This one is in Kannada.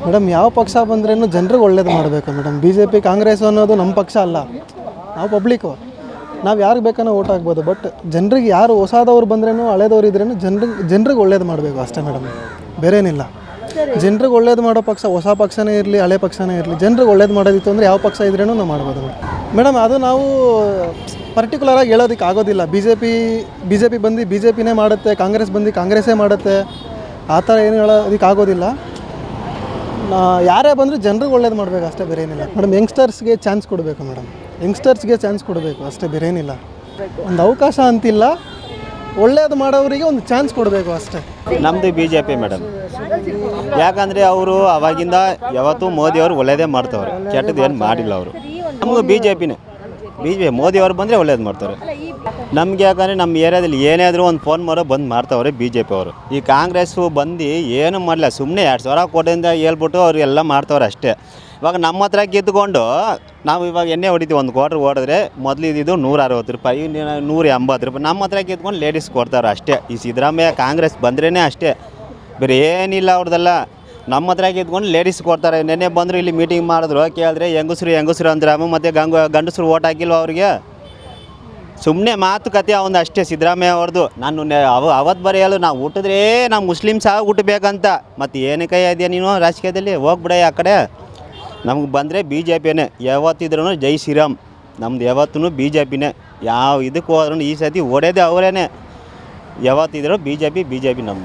ಮೇಡಮ್ ಯಾವ ಪಕ್ಷ ಬಂದ್ರೂ ಜನರಿಗೆ ಒಳ್ಳೇದು ಮಾಡಬೇಕು madam. B J P Congress ಅನ್ನೋದು ನಮ್ಮ ಪಕ್ಷ ಅಲ್ಲ, ನಾವು ಪಬ್ಲಿಕ್ಕು. ನಾವು ಯಾರಿಗೆ ಬೇಕನ್ನೋ ಓಟ್ ಹಾಕ್ಬೋದು, ಬಟ್ ಜನರಿಗೆ ಯಾರು ಹೊಸದವ್ರು ಬಂದ್ರೂ ಹಳೇದವ್ರು ಇದ್ರೂ ಜನರಿಗೆ ಒಳ್ಳೇದು ಮಾಡಬೇಕು ಅಷ್ಟೇ ಮೇಡಮ್, ಬೇರೇನಿಲ್ಲ. ಜನರಿಗೆ ಒಳ್ಳೇದು ಮಾಡೋ ಪಕ್ಷ ಹೊಸ ಪಕ್ಷನೇ ಇರಲಿ ಹಳೆ ಪಕ್ಷನೇ ಇರಲಿ, ಜನರಿಗೆ ಒಳ್ಳೇದು ಮಾಡೋದಿತ್ತು ಅಂದರೆ ಯಾವ ಪಕ್ಷ ಇದ್ರೂ ನಾವು ಮಾಡ್ಬೋದು ಮೇಡಮ್. ಅದು ನಾವು ಪರ್ಟಿಕ್ಯುಲರಾಗಿ ಹೇಳೋದಕ್ಕೆ ಆಗೋದಿಲ್ಲ. ಬಿ ಜೆ ಪಿ ಬಂದು ಬಿ ಜೆ ಪಿನೇ ಮಾಡುತ್ತೆ, ಕಾಂಗ್ರೆಸ್ ಬಂದು ಕಾಂಗ್ರೆಸ್ಸೇ ಮಾಡುತ್ತೆ, ಆ ಥರ ಏನು ಹೇಳೋದಕ್ಕೆ ಆಗೋದಿಲ್ಲ. ಯಾರೇ ಬಂದರೂ ಜನರಿಗೆ ಒಳ್ಳೇದು ಮಾಡಬೇಕು ಅಷ್ಟೇ, ಬೇರೇನಿಲ್ಲ ಮೇಡಮ್. ಯಂಗ್ಸ್ಟರ್ಸ್ಗೆ ಚಾನ್ಸ್ ಕೊಡಬೇಕು ಮೇಡಮ್, ಯಂಗ್ಸ್ಟರ್ಸ್ಗೆ ಚಾನ್ಸ್ ಕೊಡಬೇಕು ಅಷ್ಟೇ, ಬೇರೇನಿಲ್ಲ. ಒಂದು ಅವಕಾಶ ಅಂತಿಲ್ಲ, ಒಳ್ಳೇದು ಮಾಡೋರಿಗೆ ಒಂದು ಚಾನ್ಸ್ ಕೊಡಬೇಕು ಅಷ್ಟೇ. ನಮ್ಮದು ಬಿ ಜೆ ಪಿ ಮೇಡಮ್. ಯಾಕಂದರೆ ಅವರು ಅವಾಗಿಂದ ಯಾವತ್ತೂ ಮೋದಿಯವರು ಒಳ್ಳೇದೇ ಮಾಡ್ತವ್ರೆ, ಕೆಟ್ಟದ್ದು ಏನು ಮಾಡಿಲ್ಲ ಅವರು. ನಮಗೂ ಬಿ ಜೆ ಪಿನೇ, ಮೋದಿಯವರು ಬಂದರೆ ಒಳ್ಳೇದು ಮಾಡ್ತಾರೆ ನಮಗೆ. ಯಾಕಂದರೆ ನಮ್ಮ ಏರಿಯಾದಲ್ಲಿ ಏನೇ ಆದರೂ ಒಂದು ಫೋನ್ ಮಾಡೋ ಬಂದು ಮಾಡ್ತಾವ್ರೆ ಬಿ ಜೆ ಪಿ ಅವರು. ಈ ಕಾಂಗ್ರೆಸ್ಸು ಬಂದು ಏನೂ ಮಾಡಲ್ಲ, ಸುಮ್ಮನೆ 2,000 ಕೋಟಿಯಿಂದ ಹೇಳ್ಬಿಟ್ಟು ಅವ್ರು ಎಲ್ಲ ಮಾಡ್ತಾವ್ರೆ ಅಷ್ಟೇ. ಇವಾಗ ನಮ್ಮ ಹತ್ರ ಗೆದ್ದುಕೊಂಡು ನಾವು ಇವಾಗ ಎಣ್ಣೆ ಹೊಡಿತೀವಿ, 1 ಕ್ವಾರ್ಟ್ರ್ ಓಡಿದ್ರೆ ಮೊದಲು ಇದ್ದಿದ್ದು 160 ರೂಪಾಯಿ, 180 ರೂಪಾಯಿ. ನಮ್ಮ ಹತ್ರ ಗೆದ್ಕೊಂಡು ಲೇಡೀಸ್ ಕೊಡ್ತಾರೆ ಅಷ್ಟೇ. ಈ ಸಿದ್ದರಾಮಯ್ಯ ಕಾಂಗ್ರೆಸ್ ಬಂದ್ರೇ ಅಷ್ಟೇ, ಬೇರೆ ಏನಿಲ್ಲ ಅವ್ರದ್ದೆಲ್ಲ. ನಮ್ಮ ಹತ್ರ ಗೆದ್ಕೊಂಡು ಲೇಡೀಸ್ ಕೊಡ್ತಾರೆ. ನೆನ್ನೆ ಬಂದರು ಇಲ್ಲಿ ಮೀಟಿಂಗ್ ಮಾಡಿದ್ರು, ಕೇಳಿದ್ರೆ ಹೆಂಗಸರು ಅಂದ್ರೆ ಮತ್ತು ಗಂಡಸರು ಓಟ್ ಹಾಕಿಲ್ವ ಅವ್ರಿಗೆ? ಸುಮ್ಮನೆ ಮಾತುಕತೆ ಅವನು ಅಷ್ಟೇ ಸಿದ್ದರಾಮಯ್ಯ ಅವ್ರದ್ದು. ನಾನು ಅವತ್ತು ಬರೆಯಲು ನಾವು ಹುಟ್ಟಿದ್ರೆ ನಾವು ಮುಸ್ಲಿಮ್ಸ್ ಆಗಿ ಹುಟ್ಟಬೇಕಂತ, ಮತ್ತು ಏನಕ್ಕೆ ಇದೆಯಾ ನೀನು ರಾಜಕೀಯದಲ್ಲಿ? ಹೋಗ್ಬಿಡ ಆ ಕಡೆ. ನಮ್ಗೆ ಬಂದರೆ ಬಿ ಜೆ ಪಿನೇ ಯಾವತ್ತಿದ್ರೂ, ಜೈ ಶ್ರೀರಾಮ್. ನಮ್ದು ಯಾವತ್ತೂ ಬಿ ಜೆ ಪಿನೇ. ಯಾವ ಇದಕ್ಕೆ ಹೋದ್ರೂ ಈ ಸತಿ ಓಡೋದೇ ಅವರೇ. ಯಾವತ್ತಿದ್ರೂ ಬಿ ಜೆ ಪಿ ನಮ್ಮದು.